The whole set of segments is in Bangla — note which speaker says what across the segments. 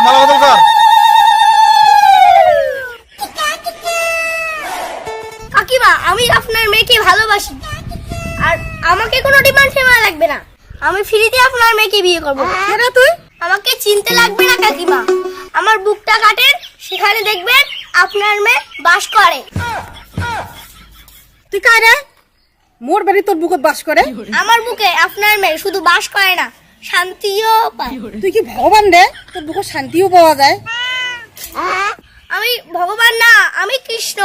Speaker 1: মালা বদল কর।
Speaker 2: কাকিমা, আমি আপনার মেয়েকে ভালোবাসি, আর আমাকে কোনো ডিমান্ড ফেমান্ড লাগবে না। আমি ফ্রিতে আপনার মেয়েকে বিয়ে করবো।
Speaker 3: কেন তুই?
Speaker 2: আমাকে চিনতে লাগবে না কাকিমা। আমার বুকটা কাটেন, সেখানে দেখবেন আপনার মেয়ে বাস করে।
Speaker 3: তুই কারে? মোর বাড়ি তোর বুকত বাস করে?
Speaker 2: আমার বুকে আপনার মেয়ে শুধু বাস করে না, শান্তিও পায়।
Speaker 3: তুই কি ভগবান রে? তোর বুকত শান্তিও পাওয়া যায়?
Speaker 2: আমি ভগবান না, আমি কৃষ্ণ।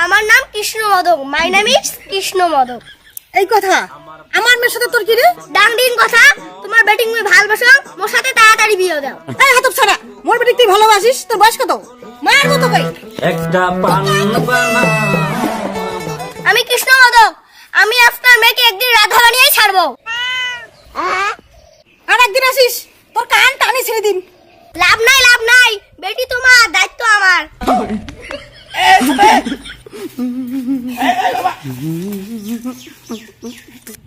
Speaker 2: আমার নাম Krishna Modak. My name is Krishna Modak.
Speaker 3: এই কথা আমার মেয়ের সাথে তোর কি রে?
Speaker 2: ডাংডিং কথা। তোমার ব্যাটিং মেয়ে ভালোবাসো, মোর সাথে তাড়াতাড়ি বিয়ে দাও।
Speaker 3: এই হাতপ ছাড়া, মোর বেটি তুই ভালোবাসিস? তোর বয়স কত? মায়ের মতো কই।
Speaker 4: একটা পান বানা।
Speaker 2: আমি কৃষ্ণ মদক। আমি আপনার মেয়েকে একদিন রাধা বানিয়ে ছাড়বো।
Speaker 3: আর একদিন আসিস, তোর কান টানি ছেড়ে দিন।
Speaker 2: লাভ নাই, লাভ নাই। বেটি তোমার, দায়িত্ব আমার।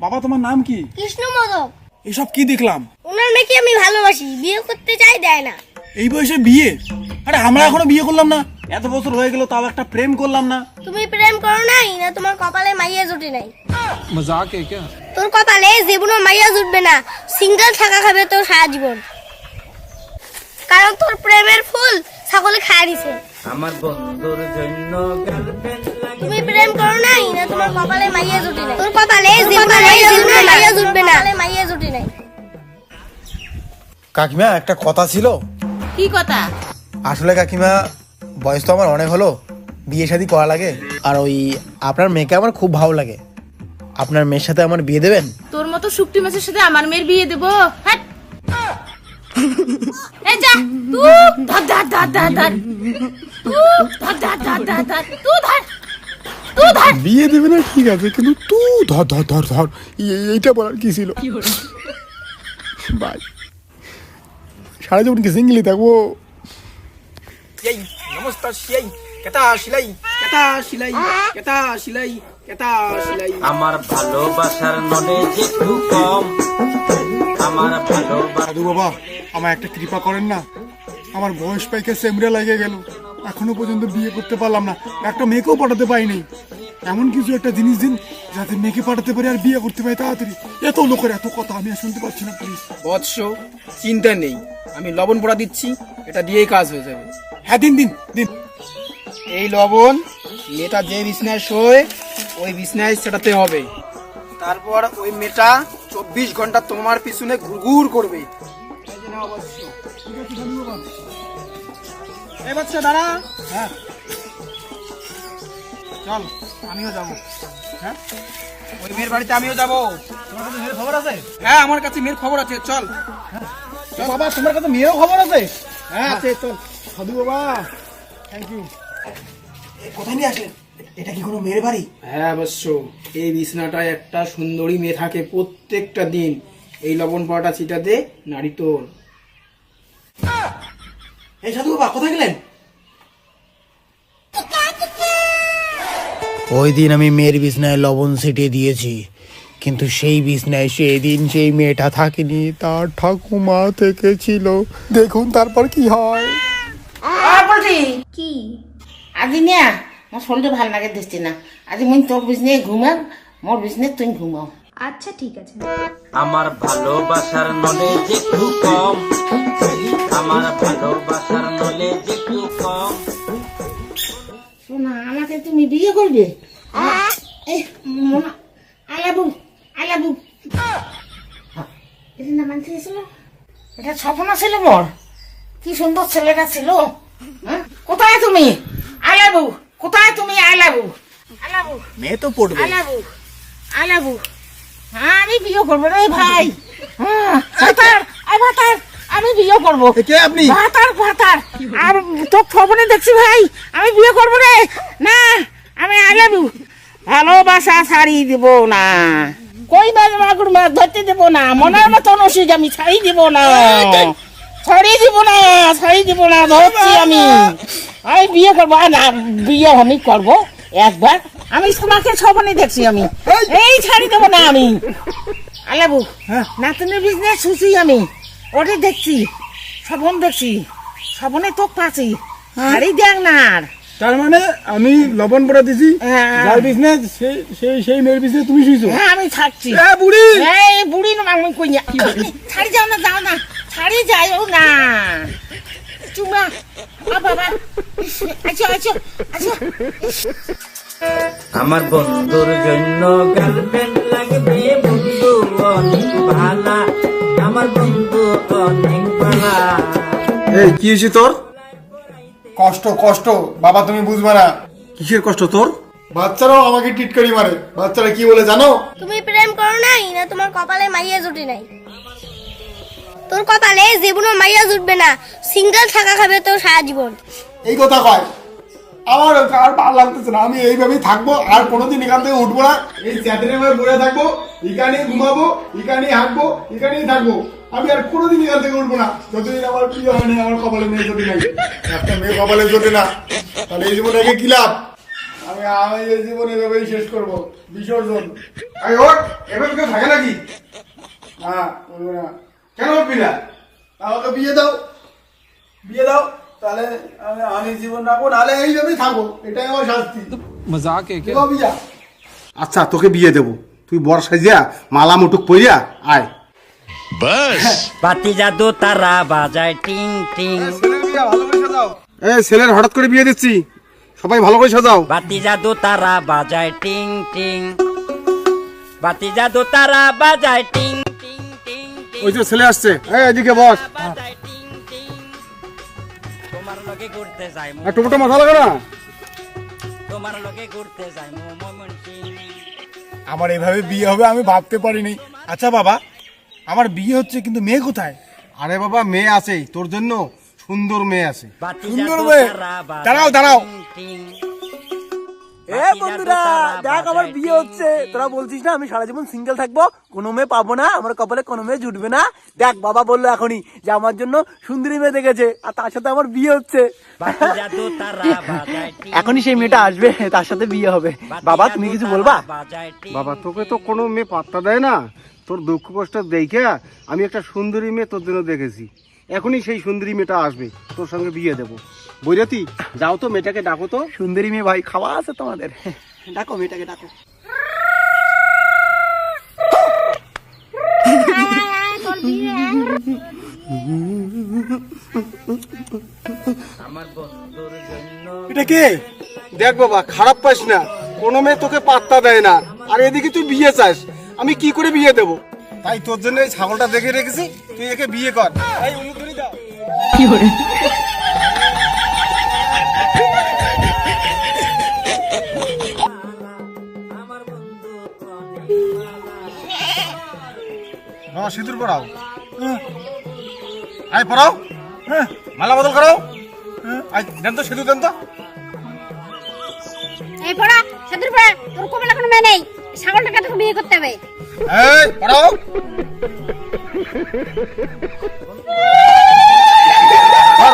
Speaker 1: বাবা তোমার নাম কি?
Speaker 2: কৃষ্ণ মদক।
Speaker 1: এসব কি দেখলাম?
Speaker 2: ওনার মেয়েকে আমি ভালোবাসি, বিয়ে করতে চাই, দেয় না।
Speaker 1: এই বয়সে বিয়ে? আরে আমরা এখনো বিয়ে করলাম না, এত বছর হয়ে গেল তাও একটা প্রেম করলাম না।
Speaker 2: তুমি প্রেম করো নাই না, তোমার কপালে মাইয়া জুটে নাই।
Speaker 1: মজাক है क्या?
Speaker 2: তোর কপালে জীবনও মাইয়া জুটবে না, সিঙ্গেল থাকা খাবে তোর সারা জীবন। কারণ তোর প্রেমের ফুল সকলে খায় দিছে।
Speaker 4: আমার বন্ধুর জন্য গার্লফ্রেন্ড লাগে।
Speaker 2: তুমি প্রেম করো নাই না, তোমার কপালে মাইয়া জুটে নাই। তোর কপালে জীবনও মাইয়া জুটবে না, মাইয়া জুটে নাই।
Speaker 5: কাকিমা একটা কথা ছিল।
Speaker 3: কি কথা?
Speaker 5: আসলে কাকিমা, বয়স তো আমার অনেক হলো, বিয়ে শাদী করা লাগে। আর ওই আপনার মেয়েকে আমার খুব ভালো লাগে। আপনার মেয়ের সাথে আমার বিয়ে দেবেন?
Speaker 3: তোর মতো শুকটি মাছের সাথে আমার মেয়ের বিয়ে দেবো? হাট। এই যা তুই, ধর ধর ধর ধর ধর, তুই ধর ধর ধর ধর ধর, তুই ধর, তুই ধর।
Speaker 6: বিয়ে দেবে না ঠিক আছে, কিন্তু তুই ধর ধর ধর ধর, এইটা বলার কি ছিল? ভাই সারা জীবন কি সিঙ্গেলই থাকবো?
Speaker 1: এই নমস্কার সিলাই, কেতা সিলাই, কেতা সিলাই, কেতা সিলাই, কেতা সিলাই।
Speaker 4: আমার ভালোবাসার নলেজ একটু কম। আমার ভালোবাসা।
Speaker 6: সাধু বাবা, আমার একটা কৃপা করেন না। আমার বয়স পাইকে সেমরা লাগে গেল, এখনো পর্যন্ত বিয়ে করতে পারলাম না, একটা মেয়েকেও পাঠাতে পারিনি। এমন কিছু একটা জিনিস দিন যাতে মেয়েকে পাঠাতে পারি আর বিয়ে করতে পারি তাড়াতাড়ি। এত লোকের এত কথা আমি আর শুনতে পাচ্ছি না, প্লিজ।
Speaker 7: বৎস, চিন্তা নেই, আমি লবণ পোড়া দিচ্ছি, এটা দিয়েই কাজ হয়ে যাবে।
Speaker 6: হ্যাঁ দিন দিন দিন।
Speaker 7: এই লবণ মেয়েটা যে বিছনায় শোয় ওই বিছনায় সেটাতে হবে। তারপর ওই মেয়েটা 24 ঘন্টা তোমার পিছনে ঘুরঘুর করবে। এই বাচ্চা দাঁড়া। হ্যাঁ চল, আমিও যাবো। হ্যাঁ ওই মেয়ের বাড়িতে আমিও যাবো।
Speaker 1: তোমার কাছে মেয়ের খবর আছে?
Speaker 7: হ্যাঁ আমার কাছে মেয়ের খবর আছে, চল।
Speaker 1: বাবা তোমার কাছে মেয়েরও খবর আছে?
Speaker 7: হ্যাঁ আছে, চল।
Speaker 1: সাধু বাবা, থ্যাংক ইউ।
Speaker 5: কোথায় নিয়ে আসলেন? এটা কি কোনো মেয়ের বাড়ি?
Speaker 7: হ্যাঁ অবশ্য, এই বিছনাটায় একটা সুন্দরী মেয়ে থাকে প্রত্যেকটা দিন। এই লবণ পাওয়াটা ছিটাতে নারী তোর।
Speaker 5: এই সাধু বাবা কোথায় গেলেন? ওই দিন আমি মেয়ের বিছনায় লবণ ছিটিয়ে দিয়েছি, কিন্তু সেই বিছনায় সেই দিন সেই মেয়েটা থাকেনি, তার ঠাকুমা থেকে ছিল। দেখুন তারপর কি হয়।
Speaker 3: বলছি
Speaker 2: কি
Speaker 3: আজি না, আমার শরীরটা ভালো লাগে দিচ্ছি না। আজি মুই তোর বিজনে ঘুমাম, মোর বিজনে তুই ঘুমাও।
Speaker 2: আচ্ছা ঠিক আছে।
Speaker 4: আমার ভালোবাসার নলেজ একটু কম। আমার ভালোবাসার নলেজ একটু কম।
Speaker 3: শোনা, আমাকে তুমি বিয়ে করবে? এই মোনা, আলাবু আলাবু, এটা না মানতে ছিল? এটা স্বপ্ন ছিল মোর। কি সুন্দর ছেলেটা ছিল। হ্যাঁ? কোথায় তুমি আলাবু? কোথায় তুমি আলাবু? আলাবু
Speaker 5: মেয়ে তো পড়বে।
Speaker 3: আলাবু আলাবু, হ্যাঁ আমি বিয়ে করবো রে ভাই। হ্যাঁ ভাতার, আই ভাতার, আমি বিয়ে করবো।
Speaker 5: কে আপনি?
Speaker 3: ভাতার ভাতার, আর তোর খবরে দেখছি ভাই, আমি বিয়ে করবো রে। না, আমি আলাবু, ভালোবাসা ছাড়ি দিব না। কই মাগুর মাছ ধরতে দেব না, মনের মতন ওষুধ আমি ছাড়ি দিব না, ছাড়ি দিব না, ছাড়ি দিব না, ধরছি আমি। আমি বিয়ে করবো না, বিয়ে আমি করবো একবার। আমি তোমাকে স্বপ্নে দেখছি আমি, এই ছাড়ি দেবো না আমি। আলাবু, নাতনের বিজনেস শুছি আমি, ওটা দেখছি, স্বপ্ন দেখছি। শ্রাবণে তো পাচ্ছি শাড়ি দেখ না আর।
Speaker 6: তার মানে আমি লবণ পড়া দিছি,
Speaker 3: হ্যাঁ।
Speaker 6: যার বিজনেস সেই মেয়ের বিজনেস তুমি শুইছো।
Speaker 3: হ্যাঁ আমি থাকছি।
Speaker 6: বুড়ি
Speaker 3: এই বুড়ি না আমি কই না ছাড়ি যাও না ছাড়ি যাও না চুমা বাবা আচ্ছা আচ্ছা আচ্ছা
Speaker 4: আমার বন্ধুর জন্য গার্লফ্রেন্ড লাগবে, বন্ধু অনেক ভালা, আমার বন্ধু অনেক ভালা।
Speaker 6: এই কি হয়েছে তোর?
Speaker 5: কষ্ট কষ্ট বাবা, তুমি বুঝবে না।
Speaker 6: কিসের কষ্ট তোর?
Speaker 5: বাচ্চারাও আমাকে টিটকারি মারে। বাচ্চারা কি বলে জানো?
Speaker 2: তুমি প্রেম করো নাই না তোমার কপালে মাইয়া জুটে নাই? তোর কপালে জীবনও মাইয়া জুটবে না, সিঙ্গেল থাকা খাবে তোর সারা জীবন।
Speaker 5: এই কথা কয়। আমার আর ভালো লাগতেছে না, আমি এইভাবেই থাকবো, আর কোনোদিন এখান থেকে উঠবো না। এই চ্যাটারের মধ্যে বসে থাকবো, এখানেই ঘুমাবো, এখানেই হাঁটবো, এখানেই থাকবো। আমি আর কোনোদিন এখান থেকে উঠবো না যতদিন আমার প্রিয় হয়নি, আমার কপালে মেয়ে জোটে নাই। একটা মেয়ে কপালে জোটে না, তাহলে এই জীবনে কি লাভ? আমি এই জীবন এভাবেই শেষ করবো, বিসর্জন।
Speaker 6: আরে ওর এভাবে কেউ থাকে নাকি?
Speaker 5: না বলবো না।
Speaker 6: কেন উঠবি না?
Speaker 5: আমাকে বিয়ে দাও, বিয়ে দাও, তাহলে আমি জীবন রাখবো, নাহলে এইভাবেই থাকবো। এটাই আমার শাস্তি। মজাক বিয়া।
Speaker 6: আচ্ছা তোকে বিয়ে দেবো, তুই বর সাজিয়া মালা মুটুক পইয়া আয়।
Speaker 4: বাতি জাদু তারা বাজায় টিং টিং,
Speaker 6: ছেলের হঠাৎ করে বিয়ে দিচ্ছি, সবাই ভালো করে সাজাও।
Speaker 4: বাতি জাদু তারা বাজায় টিং টিং, বাতি জাদু তারা বাজায় টিং টিং টিং টিং,
Speaker 6: ওই যে ছেলে আসছে, এদিকে বস।
Speaker 4: বাজায় টিং টিং, তোমার লগে ঘুরতে যাই,
Speaker 6: টুকুটা মাথা লাগা না।
Speaker 4: তোমার লগে ঘুরতে যাই ময়মনসিং।
Speaker 5: আমার এভাবে বিয়ে হবে আমি ভাবতে পারিনি।
Speaker 1: আচ্ছা বাবা, আমার বিয়ে হচ্ছে কিন্তু মেয়ে কোথায়?
Speaker 6: আরে বাবা মেয়ে আছে, তোর জন্য সুন্দর মেয়ে আছে।
Speaker 5: সুন্দর মেয়ে? দাঁড়াও দাঁড়াও।
Speaker 1: এ বন্ধুরা দেখ আমার বিয়ে হচ্ছে, তোরা বলছিস না আমি সারা জীবন সিঙ্গেল থাকবো, কোনো মেয়ে পাবো না, আমার কপালে কোনো মেয়ে জুটবে না। দেখ বাবা বললো এখনই যে আমার জন্য সুন্দরী মেয়ে দেখেছে, আর তার সাথে আমার বিয়ে হচ্ছে। এখনই সেই মেয়েটা আসবে, তার সাথে বিয়ে হবে। বাবা তুমি কিছু বলবা?
Speaker 6: বাবা তোকে তো কোনো মেয়ে পাত্তা দেয় না, তোর দুঃখ কষ্ট দেখে আমি একটা সুন্দরী মেয়ে তোর জন্য দেখেছি। এখনই সেই সুন্দরী মেয়েটা আসবে, তোর সঙ্গে বিয়ে দেবো। বৈরাতি যাও তো মেয়েটাকে ডাকো তো।
Speaker 1: সুন্দরী মেয়ে ভাই, খাওয়া আছে তোমাদের, ডাকো মেয়েটাকে ডাকো।
Speaker 4: আমার বন্ধুর জন্য
Speaker 6: এটা কে? দেখ বাবা খারাপ পাস না, কোনো মেয়ে তোকে পাত্তা দেয় না, আর এদিকে তুই বিয়ে চাস, আমি কি করে বিয়ে দেবো? তাই তোর জন্য এই ছাগলটা দেখে রেখেছি, তুই একে বিয়ে কর। এই উলুধুরি দাও। সিঁদুর পড়াও, আয় পড়াও, মালা বদল করো, দেন তো সিঁদুর দেন তো।
Speaker 2: এই পড়া সাদুর পড়া, তোর কপালে কোনো মেয়ে নেই, ছাগলটাকে তোকে বিয়ে করতে হবে।
Speaker 6: এই পড়াও।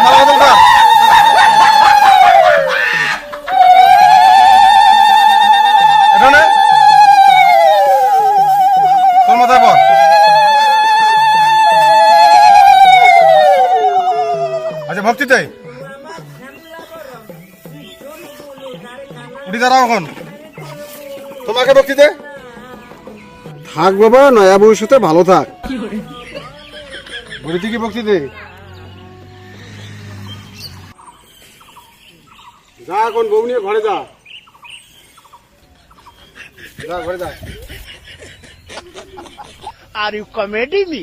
Speaker 6: মালা বদল কর। এখানে তোর মাথায় পর। আচ্ছা ভক্তিতে উঠি দাঁড়াও এখন, তোমাকে ভক্তিতে থাক বাবা, নয়া ভবিষ্যতে ভালো থাক। বলি কি ভক্তিতে যা, এখন বউ নিয়ে ঘরে যা, যা ঘরে যা।
Speaker 3: Are you comedy me